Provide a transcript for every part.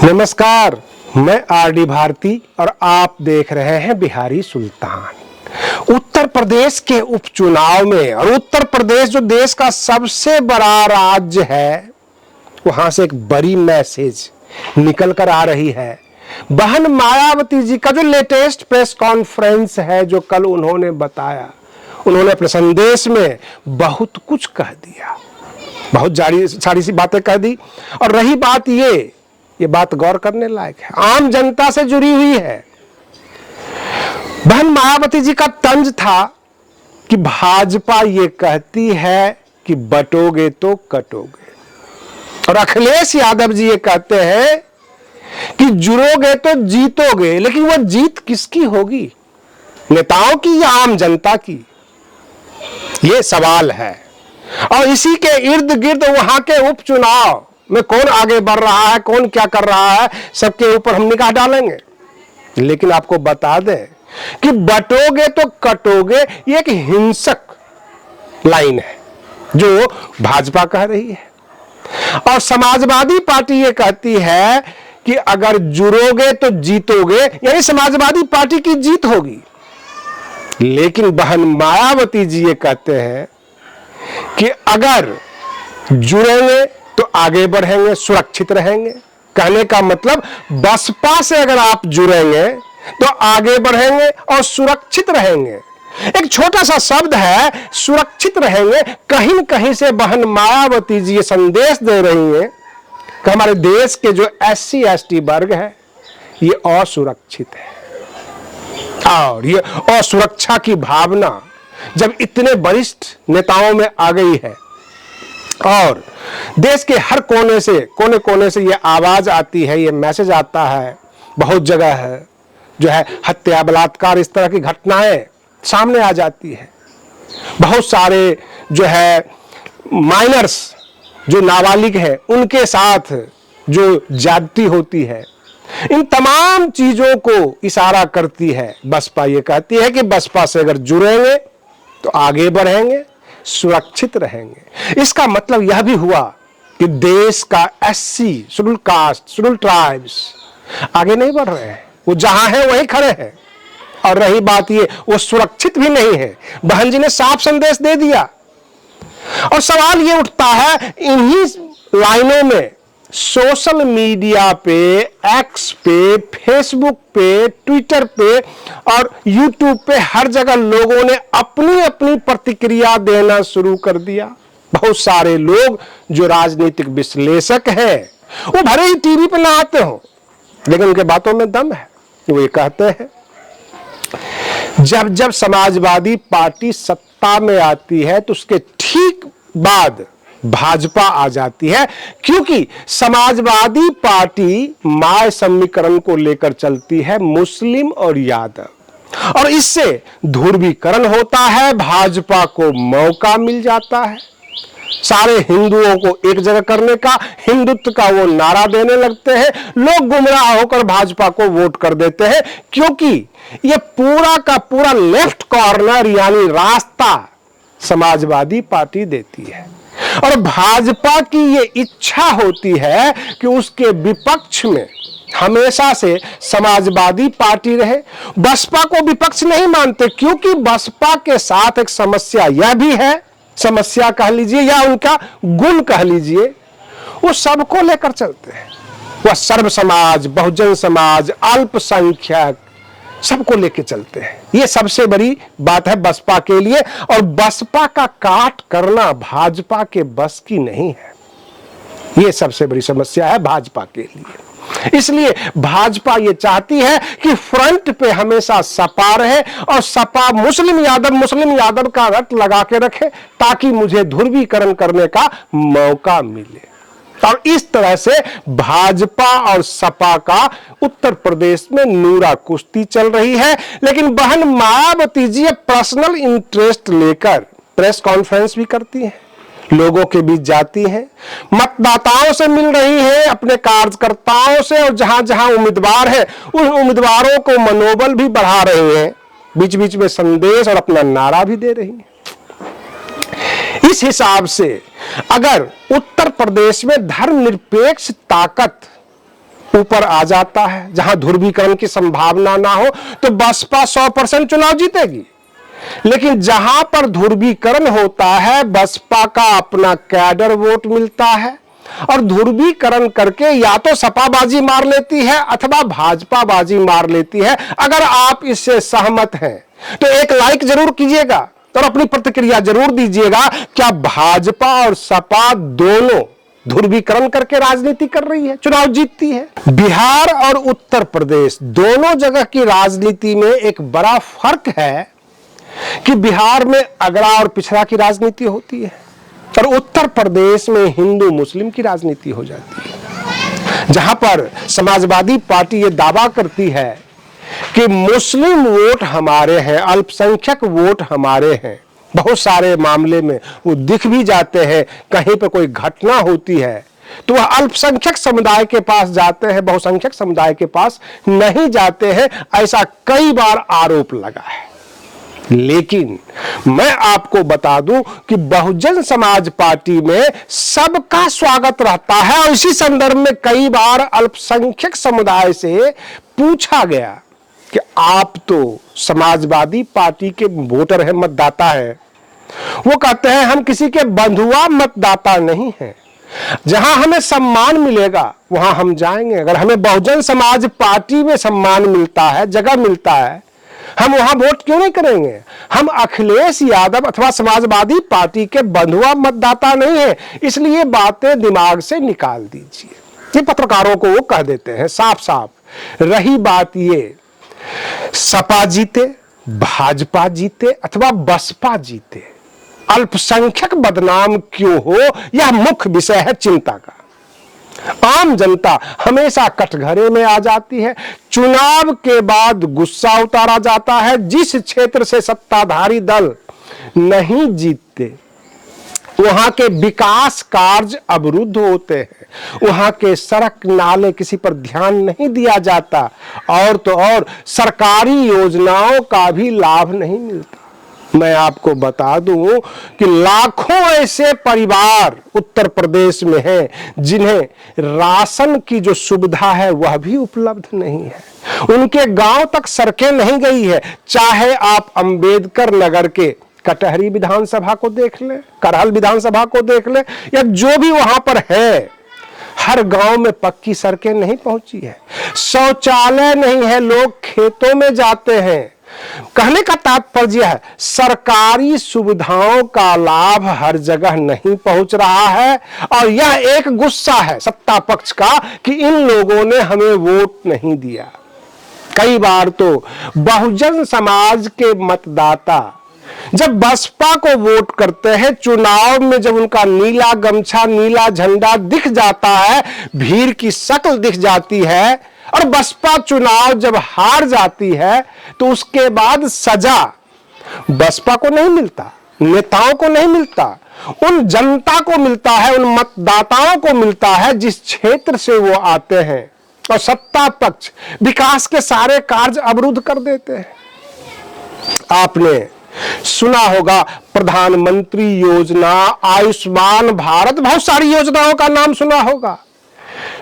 नमस्कार, मैं आरडी भारती और आप देख रहे हैं बिहारी सुल्तान। उत्तर प्रदेश के उपचुनाव में और उत्तर प्रदेश जो देश का सबसे बड़ा राज्य है, वहां से एक बड़ी मैसेज निकल कर आ रही है। बहन मायावती जी का जो लेटेस्ट प्रेस कॉन्फ्रेंस है, जो कल उन्होंने बताया, उन्होंने अपने संदेश में बहुत कुछ कह दिया, बहुत सारी सी बातें कह दी। और रही बात ये बात गौर करने लायक है, आम जनता से जुड़ी हुई है। बहन मायावती जी का तंज था कि भाजपा ये कहती है कि बटोगे तो कटोगे, और अखिलेश यादव जी ये कहते हैं कि जुड़ोगे तो जीतोगे। लेकिन वो जीत किसकी होगी, नेताओं की या आम जनता की, ये सवाल है। और इसी के इर्द गिर्द वहां के उपचुनाव में कौन आगे बढ़ रहा है, कौन क्या कर रहा है, सबके ऊपर हम निगाह डालेंगे। लेकिन आपको बता दें कि बटोगे तो कटोगे ये एक हिंसक लाइन है जो भाजपा कह रही है, और समाजवादी पार्टी ये कहती है कि अगर जुड़ोगे तो जीतोगे, यानी समाजवादी पार्टी की जीत होगी। लेकिन बहन मायावती जी ये कहते हैं कि अगर जुड़ेंगे तो आगे बढ़ेंगे, सुरक्षित रहेंगे। कहने का मतलब बसपा से अगर आप जुड़ेंगे तो आगे बढ़ेंगे और सुरक्षित रहेंगे। एक छोटा सा शब्द है सुरक्षित रहेंगे। कहीं न कहीं से बहन मायावती जी ये संदेश दे रही हैं कि हमारे देश के जो SC ST वर्ग है ये असुरक्षित है। और ये असुरक्षा की भावना जब इतने वरिष्ठ नेताओं में आ गई है और देश के हर कोने कोने से ये आवाज आती है, ये मैसेज आता है, बहुत जगह है जो है हत्या, बलात्कार, इस तरह की घटनाएं सामने आ जाती है। बहुत सारे जो है माइनर्स, जो नाबालिग है, उनके साथ जो ज्यादती होती है, इन तमाम चीजों को इशारा करती है बसपा। ये कहती है कि बसपा से अगर जुड़ेंगे तो आगे बढ़ेंगे, सुरक्षित रहेंगे। इसका मतलब यह भी हुआ कि देश का SC, schedule caste, schedule tribes आगे नहीं बढ़ रहे हैं, वो जहां है वहीं खड़े हैं। और रही बात ये, वो सुरक्षित भी नहीं है। बहन जी ने साफ संदेश दे दिया। और सवाल ये उठता है, इन्हीं लाइनों में सोशल मीडिया पे, एक्स पे, फेसबुक पे, ट्विटर पे और यूट्यूब पे हर जगह लोगों ने अपनी अपनी प्रतिक्रिया देना शुरू कर दिया। बहुत सारे लोग जो राजनीतिक विश्लेषक हैं, वो भले ही टीवी पे ना आते हो, लेकिन उनके बातों में दम है। वो ये कहते हैं जब जब समाजवादी पार्टी सत्ता में आती है तो उसके ठीक बाद भाजपा आ जाती है, क्योंकि समाजवादी पार्टी माय समीकरण को लेकर चलती है, मुस्लिम और यादव, और इससे ध्रुवीकरण होता है, भाजपा को मौका मिल जाता है सारे हिंदुओं को एक जगह करने का, हिंदुत्व का वो नारा देने लगते हैं, लोग गुमराह होकर भाजपा को वोट कर देते हैं, क्योंकि ये पूरा का पूरा लेफ्ट कॉर्नर यानी रास्ता समाजवादी पार्टी देती है। और भाजपा की ये इच्छा होती है कि उसके विपक्ष में हमेशा से समाजवादी पार्टी रहे। बसपा को विपक्ष नहीं मानते, क्योंकि बसपा के साथ एक समस्या यह भी है, समस्या कह लीजिए या उनका गुण कह लीजिए, वो सबको लेकर चलते हैं। वह सर्व समाज, बहुजन समाज, अल्पसंख्यक, सबको लेकर चलते हैं। ये सबसे बड़ी बात है बसपा के लिए, और बसपा का काट करना भाजपा के बस की नहीं है। ये सबसे बड़ी समस्या है भाजपा के लिए। इसलिए भाजपा ये चाहती है कि फ्रंट पे हमेशा सपा रहे, और सपा मुस्लिम यादव का रट लगा के रखे, ताकि मुझे ध्रुवीकरण करने का मौका मिले। और इस तरह से भाजपा और सपा का उत्तर प्रदेश में नूरा कुश्ती चल रही है। लेकिन बहन मायावती जी पर्सनल इंटरेस्ट लेकर प्रेस कॉन्फ्रेंस भी करती हैं, लोगों के बीच जाती हैं, मतदाताओं से मिल रही हैं, अपने कार्यकर्ताओं से, और जहां जहां उम्मीदवार है उन उम्मीदवारों को मनोबल भी बढ़ा रही हैं, बीच बीच में संदेश और अपना नारा भी दे रही हैं। इस हिसाब से अगर उत्तर प्रदेश में धर्मनिरपेक्ष ताकत ऊपर आ जाता है, जहां ध्रुवीकरण की संभावना ना हो तो बसपा 100% चुनाव जीतेगी। लेकिन जहां पर ध्रुवीकरण होता है, बसपा का अपना कैडर वोट मिलता है और ध्रुवीकरण करके या तो सपा बाजी मार लेती है अथवा भाजपा बाजी मार लेती है। अगर आप इससे सहमत हैं तो एक लाइक जरूर कीजिएगा और अपनी प्रतिक्रिया जरूर दीजिएगा। क्या भाजपा और सपा दोनों ध्रुवीकरण करके राजनीति कर रही है, चुनाव जीतती है? बिहार और उत्तर प्रदेश दोनों जगह की राजनीति में एक बड़ा फर्क है कि बिहार में अगड़ा और पिछड़ा की राजनीति होती है और उत्तर प्रदेश में हिंदू मुस्लिम की राजनीति हो जाती है। जहां पर समाजवादी पार्टी ये दावा करती है कि मुस्लिम वोट हमारे हैं, अल्पसंख्यक वोट हमारे हैं। बहुत सारे मामले में वो दिख भी जाते हैं, कहीं पर कोई घटना होती है तो वह अल्पसंख्यक समुदाय के पास जाते हैं, बहुसंख्यक समुदाय के पास नहीं जाते हैं। ऐसा कई बार आरोप लगा है। लेकिन मैं आपको बता दूं कि बहुजन समाज पार्टी में सबका स्वागत रहता है और इसी संदर्भ में कई बार अल्पसंख्यक समुदाय से पूछा गया कि आप तो समाजवादी पार्टी के वोटर हैं, मतदाता हैं। वो कहते हैं हम किसी के बंधुआ मतदाता नहीं हैं, जहां हमें सम्मान मिलेगा वहां हम जाएंगे। अगर हमें बहुजन समाज पार्टी में सम्मान मिलता है, जगह मिलता है, हम वहां वोट क्यों नहीं करेंगे? हम अखिलेश यादव अथवा समाजवादी पार्टी के बंधुआ मतदाता नहीं है, इसलिए बातें दिमाग से निकाल दीजिए। ये पत्रकारों को वो कह देते हैं साफ साफ। रही बात ये, सपा जीते, भाजपा जीते अथवा बसपा जीते, अल्पसंख्यक बदनाम क्यों हो, यह मुख्य विषय है चिंता का। आम जनता हमेशा कटघरे में आ जाती है। चुनाव के बाद गुस्सा उतारा जाता है। जिस क्षेत्र से सत्ताधारी दल नहीं जीतते वहां के विकास कार्य अवरुद्ध होते हैं, वहां के सड़क नाले किसी पर ध्यान नहीं दिया जाता और तो और सरकारी योजनाओं का भी लाभ नहीं मिलता। मैं आपको बता दूं कि लाखों ऐसे परिवार उत्तर प्रदेश में हैं जिन्हें राशन की जो सुविधा है वह भी उपलब्ध नहीं है। उनके गांव तक सड़कें नहीं गई है। चाहे आप अंबेडकर नगर के कटहरी विधानसभा को देख ले, करहल विधानसभा को देख ले, या जो भी वहां पर है, हर गांव में पक्की सड़कें नहीं पहुंची है, शौचालय नहीं है, लोग खेतों में जाते हैं। कहने का तात्पर्य है सरकारी सुविधाओं का लाभ हर जगह नहीं पहुंच रहा है और यह एक गुस्सा है सत्ता पक्ष का कि इन लोगों ने हमें वोट नहीं दिया। कई बार तो बहुजन समाज के मतदाता जब बसपा को वोट करते हैं, चुनाव में जब उनका नीला गमछा, नीला झंडा दिख जाता है, भीड़ की शक्ल दिख जाती है और बसपा चुनाव जब हार जाती है तो उसके बाद सजा बसपा को नहीं मिलता, नेताओं को नहीं मिलता, उन जनता को मिलता है, उन मतदाताओं को मिलता है जिस क्षेत्र से वो आते हैं। और सत्ता पक्ष विकास के सारे कार्य अवरुद्ध कर देते हैं। आपने सुना होगा प्रधानमंत्री योजना, आयुष्मान भारत, बहुत सारी योजनाओं का नाम सुना होगा,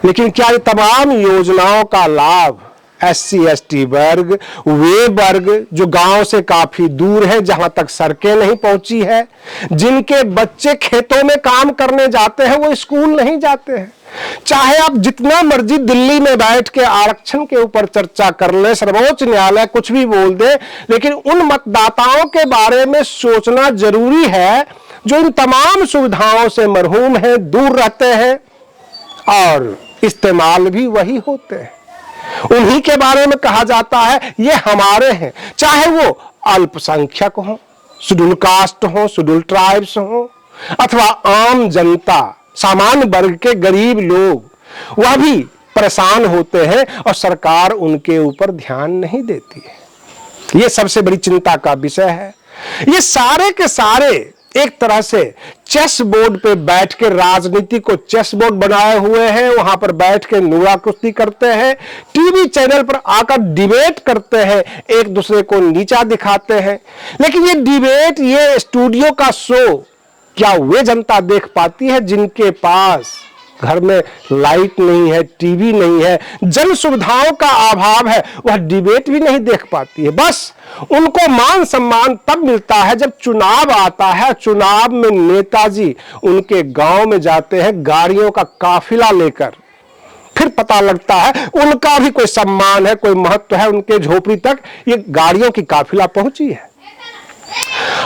लेकिन क्या ये तमाम योजनाओं का लाभ SC ST वर्ग, वे वर्ग जो गांव से काफी दूर है, जहां तक सड़कें नहीं पहुंची है, जिनके बच्चे खेतों में काम करने जाते हैं, वो स्कूल नहीं जाते हैं? चाहे आप जितना मर्जी दिल्ली में बैठ के आरक्षण के ऊपर चर्चा कर ले, सर्वोच्च न्यायालय कुछ भी बोल दे, लेकिन उन मतदाताओं के बारे में सोचना जरूरी है जो इन तमाम सुविधाओं से महरूम हैं, दूर रहते हैं और इस्तेमाल भी वही होते हैं। उन्हीं के बारे में कहा जाता है ये हमारे हैं, चाहे वो अल्पसंख्यक हो, शेड्यूल कास्ट हो, शेड्यूल ट्राइब्स हो, अथवा आम जनता, सामान्य वर्ग के गरीब लोग, वह भी परेशान होते हैं और सरकार उनके ऊपर ध्यान नहीं देती है। ये सबसे बड़ी चिंता का विषय है। ये सारे के सारे एक तरह से चेस बोर्ड पे बैठ के, राजनीति को चेस बोर्ड बनाए हुए हैं, वहां पर बैठ के नुआ कुश्ती करते हैं, टीवी चैनल पर आकर डिबेट करते हैं, एक दूसरे को नीचा दिखाते हैं। लेकिन ये डिबेट, ये स्टूडियो का शो क्या वे जनता देख पाती है जिनके पास घर में लाइट नहीं है, टीवी नहीं है, जन सुविधाओं का अभाव है, वह डिबेट भी नहीं देख पाती है। बस उनको मान सम्मान तब मिलता है जब चुनाव आता है। चुनाव में नेताजी उनके गांव में जाते हैं गाड़ियों का काफिला लेकर, फिर पता लगता है उनका भी कोई सम्मान है, कोई महत्व है। उनके झोपड़ी तक ये गाड़ियों की काफिला पहुंची है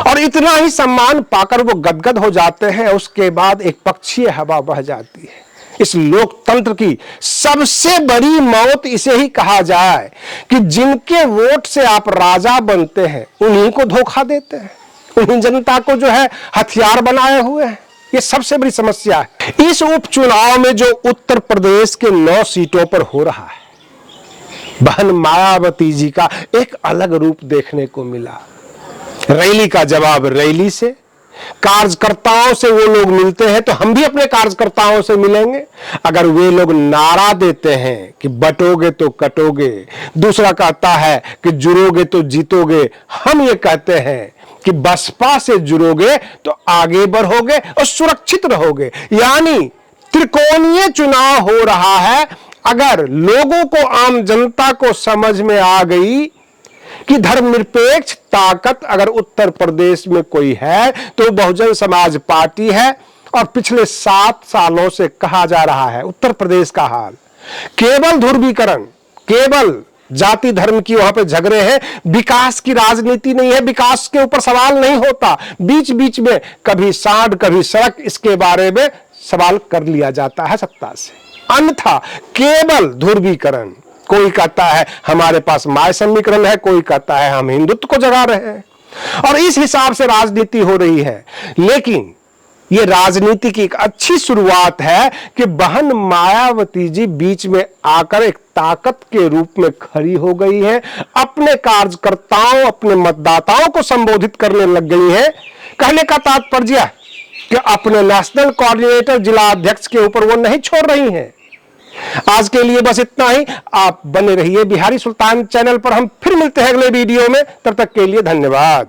और इतना ही सम्मान पाकर वो गदगद हो जाते हैं। उसके बाद एक पक्षीय हवा बह जाती है। इस लोकतंत्र की सबसे बड़ी मौत इसे ही कहा जाए कि जिनके वोट से आप राजा बनते हैं उन्हीं को धोखा देते हैं, उन्हीं जनता को जो है हथियार बनाए हुए हैं। ये सबसे बड़ी समस्या है। इस उपचुनाव में जो उत्तर प्रदेश के 9 सीटों पर हो रहा है, बहन मायावती जी का एक अलग रूप देखने को मिला। रैली का जवाब रैली से, कार्यकर्ताओं से वो लोग मिलते हैं तो हम भी अपने कार्यकर्ताओं से मिलेंगे। अगर वे लोग नारा देते हैं कि बटोगे तो कटोगे, दूसरा कहता है कि जुड़ोगे तो जीतोगे, हम ये कहते हैं कि बसपा से जुड़ोगे तो आगे बढ़ोगे और सुरक्षित रहोगे। यानी त्रिकोणीय चुनाव हो रहा है। अगर लोगों को, आम जनता को समझ में आ गई कि धर्मनिरपेक्ष ताकत अगर उत्तर प्रदेश में कोई है तो बहुजन समाज पार्टी है। और पिछले 7 सालों से कहा जा रहा है उत्तर प्रदेश का हाल केवल ध्रुवीकरण, केवल जाति धर्म की वहां पे झगड़े हैं, विकास की राजनीति नहीं है, विकास के ऊपर सवाल नहीं होता। बीच बीच में कभी सांड कभी सड़क, इसके बारे में सवाल कर लिया जाता है सत्ता से, अन्यथा केवल ध्रुवीकरण। कोई कहता है हमारे पास माय समीकरण है, कोई कहता है हम हिंदुत्व को जगा रहे हैं, और इस हिसाब से राजनीति हो रही है। लेकिन ये राजनीति की एक अच्छी शुरुआत है कि बहन मायावती जी बीच में आकर एक ताकत के रूप में खड़ी हो गई है, अपने कार्यकर्ताओं, अपने मतदाताओं को संबोधित करने लग गई है। कहने का तात्पर्य कि अपने नेशनल कोऑर्डिनेटर, जिला अध्यक्ष के ऊपर वो नहीं छोड़ रही हैं। आज के लिए बस इतना ही। आप बने रहिए बिहारी सुल्तान चैनल पर। हम फिर मिलते हैं अगले वीडियो में, तब तक के लिए धन्यवाद।